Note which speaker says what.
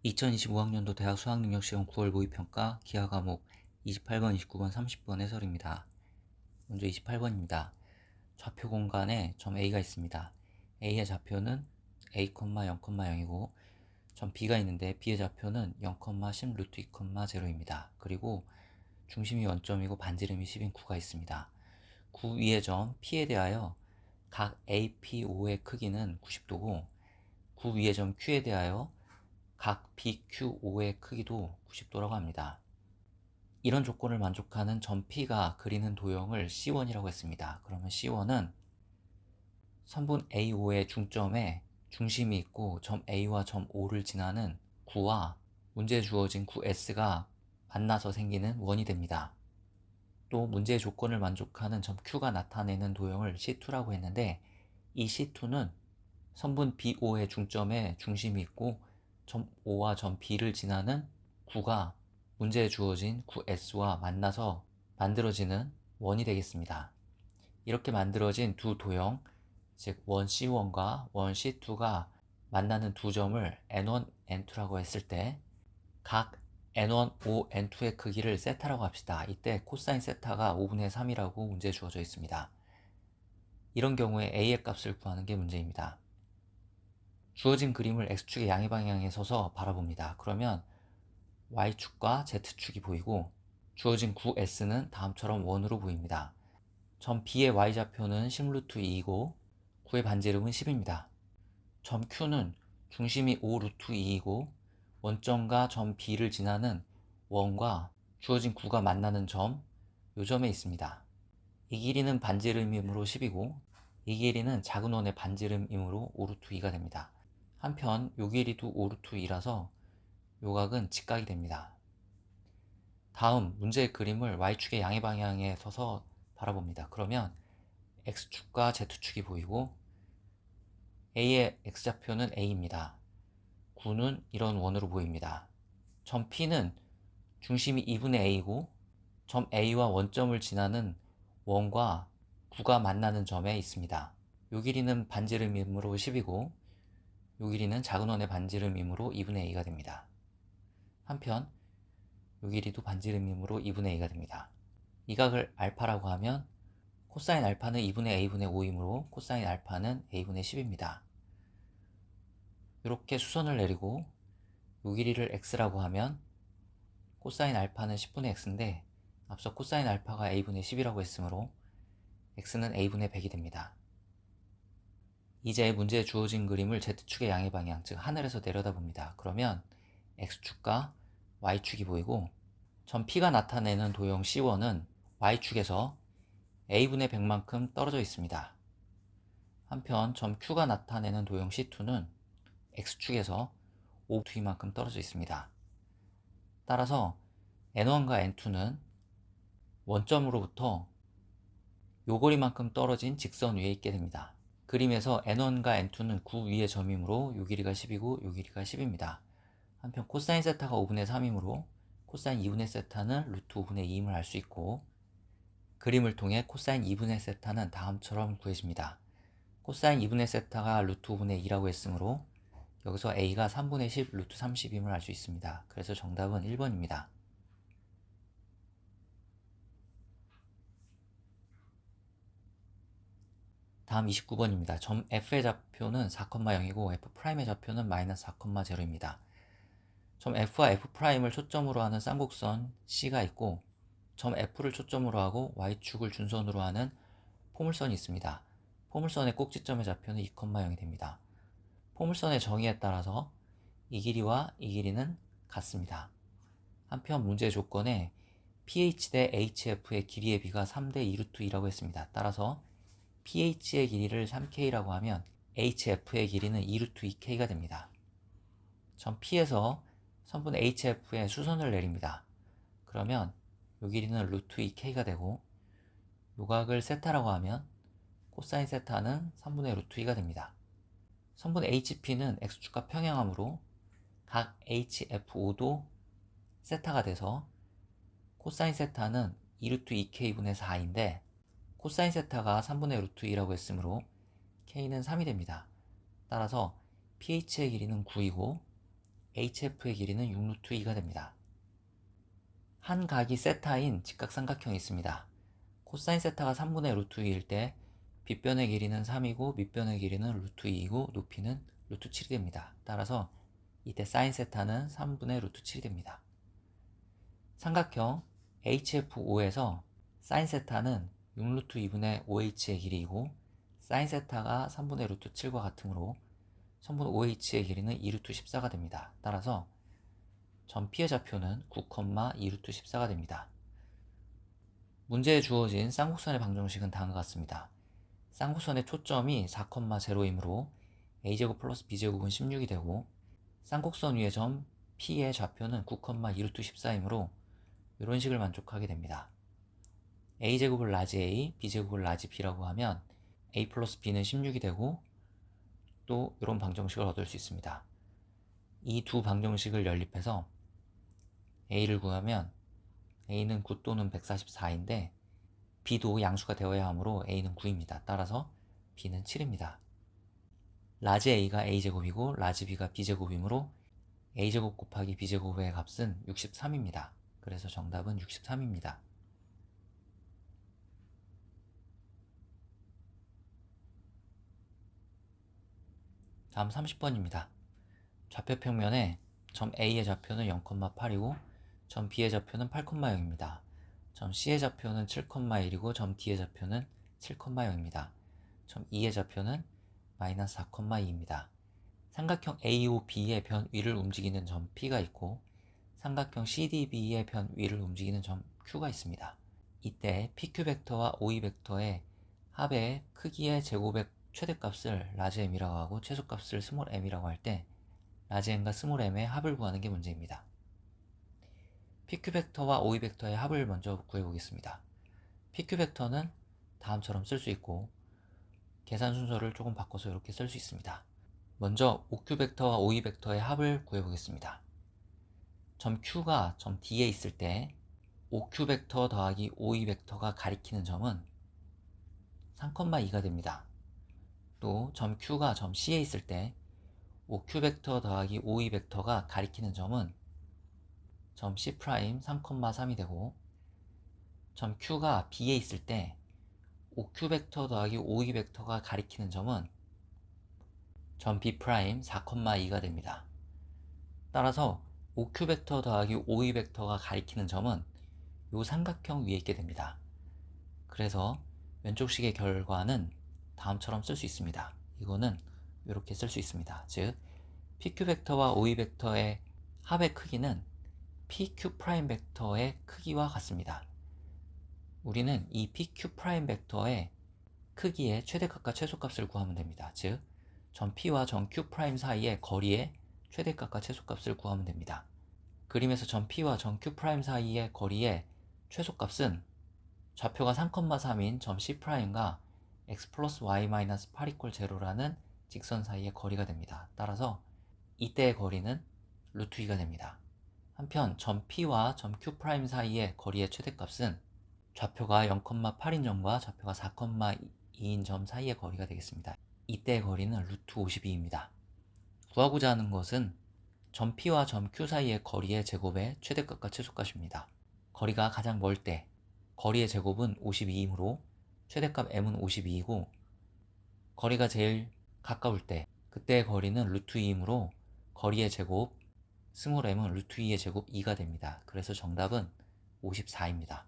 Speaker 1: 2025학년도 대학 수학능력시험 9월 모의평가 기하 과목 28번, 29번, 30번 해설입니다. 먼저 28번입니다. 좌표 공간에 점 A가 있습니다. A의 좌표는 A, 0,0,이고 점 B가 있는데 B의 좌표는 0,10 루트 2,0입니다. 그리고 중심이 원점이고 반지름이 10인 9가 있습니다. 9 위의 점 P에 대하여 각 APO의 크기는 90도고 9 위의 점 Q에 대하여 각 BQO의 크기도 90도라고 합니다. 이런 조건을 만족하는 점 P가 그리는 도형을 C1이라고 했습니다. 그러면 C1은 선분 AO의 중점에 중심이 있고 점 A와 점 O를 지나는 9와 문제에 주어진 9S가 만나서 생기는 원이 됩니다. 또 문제의 조건을 만족하는 점 Q가 나타내는 도형을 C2라고 했는데 이 C2는 선분 BO의 중점에 중심이 있고 점 O와 점 B를 지나는 9가 문제에 주어진 9S와 만나서 만들어지는 원이 되겠습니다. 이렇게 만들어진 두 도형, 즉 원 C1과 원 C2가 만나는 두 점을 N1, N2라고 했을 때 각 N1, O, N2의 크기를 세타라고 합시다. 이때 코사인 세타가 5분의 3이라고 문제에 주어져 있습니다. 이런 경우에 A의 값을 구하는 게 문제입니다. 주어진 그림을 X축의 양의 방향에 서서 바라봅니다. 그러면 Y축과 Z축이 보이고 주어진 9S는 다음처럼 원으로 보입니다. 점 B의 Y좌표는 10루트 2이고 9의 반지름은 10입니다. 점 Q는 중심이 5루트 2이고 원점과 점 B를 지나는 원과 주어진 9가 만나는 점, 요 점에 있습니다. 이 길이는 반지름이므로 10이고 이 길이는 작은 원의 반지름이므로 5루트 2가 됩니다. 한편 요 길이도 5루트 2라서 요 각은 직각이 됩니다. 다음 문제의 그림을 Y축의 양의 방향에 서서 바라봅니다. 그러면 X축과 Z축이 보이고 A의 X좌표는 A입니다. 9는 이런 원으로 보입니다. 점 P는 중심이 2분의 A고 점 A와 원점을 지나는 원과 9가 만나는 점에 있습니다. 요 길이는 반지름이므로 10이고 요 길이는 작은 원의 반지름이므로 2분의 A가 됩니다. 한편 요 길이도 반지름이므로 2분의 A가 됩니다. 이 각을 알파라고 하면 코사인 알파는 2분의 A분의 5이므로 코사인 알파는 A분의 10입니다. 이렇게 수선을 내리고 요 길이를 X라고 하면 코사인 알파는 10분의 X인데 앞서 코사인 알파가 A분의 10이라고 했으므로 X는 A분의 100이 됩니다. 이제 문제에 주어진 그림을 Z축의 양의 방향, 즉 하늘에서 내려다봅니다. 그러면 X축과 Y축이 보이고 점 P가 나타내는 도형 C1은 Y축에서 A분의 100만큼 떨어져 있습니다. 한편 점 Q가 나타내는 도형 C2는 X축에서 5루트2만큼 떨어져 있습니다. 따라서 N1과 N2는 원점으로부터 요거리만큼 떨어진 직선 위에 있게 됩니다. 그림에서 N1과 N2는 9 위의 점이므로 요 길이가 10이고 요 길이가 10입니다. 한편 코사인 세타가 5분의 3이므로 코사인 2분의 세타는 루트 5분의 2임을 알 수 있고 그림을 통해 코사인 2분의 세타는 다음처럼 구해집니다. 코사인 2분의 세타가 루트 5분의 2라고 했으므로 여기서 A가 3분의 10 루트 30임을 알 수 있습니다. 그래서 정답은 1번입니다. 다음 29번입니다. 점 F의 좌표는 4,0이고 F'의 좌표는 마이너스 4,0입니다. 점 F와 F'을 초점으로 하는 쌍곡선 C가 있고 점 F를 초점으로 하고 Y축을 준선으로 하는 포물선이 있습니다. 포물선의 꼭지점의 좌표는 2,0이 됩니다. 포물선의 정의에 따라서 이 길이와 이 길이는 같습니다. 한편 문제 조건에 pH 대 hf의 길이의 비가 3대 2루트 2라고 했습니다. 따라서 ph의 길이를 3k라고 하면 hf의 길이는 2루트 2k가 됩니다. 점 P에서 선분 hf에 수선을 내립니다. 그러면 요 길이는 루트 2k가 되고 요 각을 세타라고 하면 코사인 세타는 3분의 루트 2가 됩니다. 선분 HP는 X축과 평행하므로 각 HFO도 세타가 돼서 코사인 세타는 2루트 2K분의 4인데 코사인 세타가 3분의 루트 2라고 했으므로 K는 3이 됩니다. 따라서 pH의 길이는 9이고 HF의 길이는 6루트 2가 됩니다. 한 각이 세타인 직각삼각형이 있습니다. 코사인 세타가 3분의 루트 2일 때 빗변의 길이는 3이고 밑변의 길이는 루트 2이고 높이는 루트 7이 됩니다. 따라서 이때 사인 세타는 3분의 루트 7이 됩니다. 삼각형 HF5에서 사인 세타는 6루트 2분의 5h의 길이이고 사인 세타가 3분의 루트 7과 같으므로 선분 OH의 길이는 2루트 14가 됩니다. 따라서 점 P의 좌표는 9,2루트 14가 됩니다. 문제에 주어진 쌍곡선의 방정식은 다음과 같습니다. 쌍곡선의 초점이 4,0이므로 a제곱 플러스 b제곱은 16이 되고 쌍곡선 위의 점 P의 좌표는 9,2루트 14이므로 이런 식을 만족하게 됩니다. a제곱을 라지 a, b제곱을 라지 b라고 하면 a 플러스 b는 16이 되고 또 이런 방정식을 얻을 수 있습니다. 이 두 방정식을 연립해서 a를 구하면 a는 9 또는 144인데 b도 양수가 되어야 하므로 a는 9입니다. 따라서 b는 7입니다. 라지 a가 a제곱이고 라지 b가 b제곱이므로 a제곱 곱하기 b제곱의 값은 63입니다. 그래서 정답은 63입니다. 다음 30번입니다. 좌표평면에 점 A의 좌표는 0,8이고 점 B의 좌표는 8,0입니다. 점 C의 좌표는 7,1이고 점 D의 좌표는 7,0입니다. 점 E의 좌표는 마이너스 4,2입니다. 삼각형 AOB의 변 위를 움직이는 점 P가 있고 삼각형 CDB의 변 위를 움직이는 점 Q가 있습니다. 이때 PQ 벡터와 OE 벡터의 합의 크기의 제곱의 최대값을 라지 m이라고 하고 최소값을 스몰 m이라고 할 때 라지 m과 스몰 m의 합을 구하는 게 문제입니다. PQ 벡터와 OE 벡터의 합을 먼저 구해보겠습니다. PQ 벡터는 다음처럼 쓸 수 있고 계산 순서를 조금 바꿔서 이렇게 쓸 수 있습니다. 먼저 OQ 벡터와 OE 벡터의 합을 구해보겠습니다. 점 Q가 점 D에 있을 때 OQ 벡터 더하기 OE 벡터가 가리키는 점은 3,2가 됩니다. 또 점 Q가 점 C에 있을 때 OQ 벡터 더하기 OE 벡터가 가리키는 점은 점 C' 3,3이 되고 점 Q가 B에 있을 때 OQ 벡터 더하기 OE 벡터가 가리키는 점은 점 B' 4,2가 됩니다. 따라서 OQ 벡터 더하기 OE 벡터가 가리키는 점은 이 삼각형 위에 있게 됩니다. 그래서 왼쪽식의 결과는 다음처럼 쓸 수 있습니다. 이거는 이렇게 쓸 수 있습니다. 즉 PQ 벡터와 OE 벡터의 합의 크기는 PQ 프라임 벡터의 크기와 같습니다. 우리는 이 PQ 프라임 벡터의 크기의 최대값과 최소값을 구하면 됩니다. 즉 점 P와 점 Q 프라임 사이의 거리의 최대값과 최소값을 구하면 됩니다. 그림에서 점 P와 점 Q 프라임 사이의 거리의 최소값은 좌표가 3,3인 점 C 프라임과 x 플러스 y 마이너스 8 이퀄 0라는 직선 사이의 거리가 됩니다. 따라서 이때의 거리는 루트 2가 됩니다. 한편 점 P와 점 Q 프라임 사이의 거리의 최대값은 좌표가 0,8인 점과 좌표가 4,2인 점 사이의 거리가 되겠습니다. 이때의 거리는 루트 52입니다. 구하고자 하는 것은 점 P와 점 Q 사이의 거리의 제곱의 최대값과 최소값입니다. 거리가 가장 멀 때 거리의 제곱은 52이므로 최대값 m은 52이고 거리가 제일 가까울 때 그때의 거리는 루트 2이므로 거리의 제곱 스몰 m은 루트 2의 제곱 2가 됩니다. 그래서 정답은 54입니다.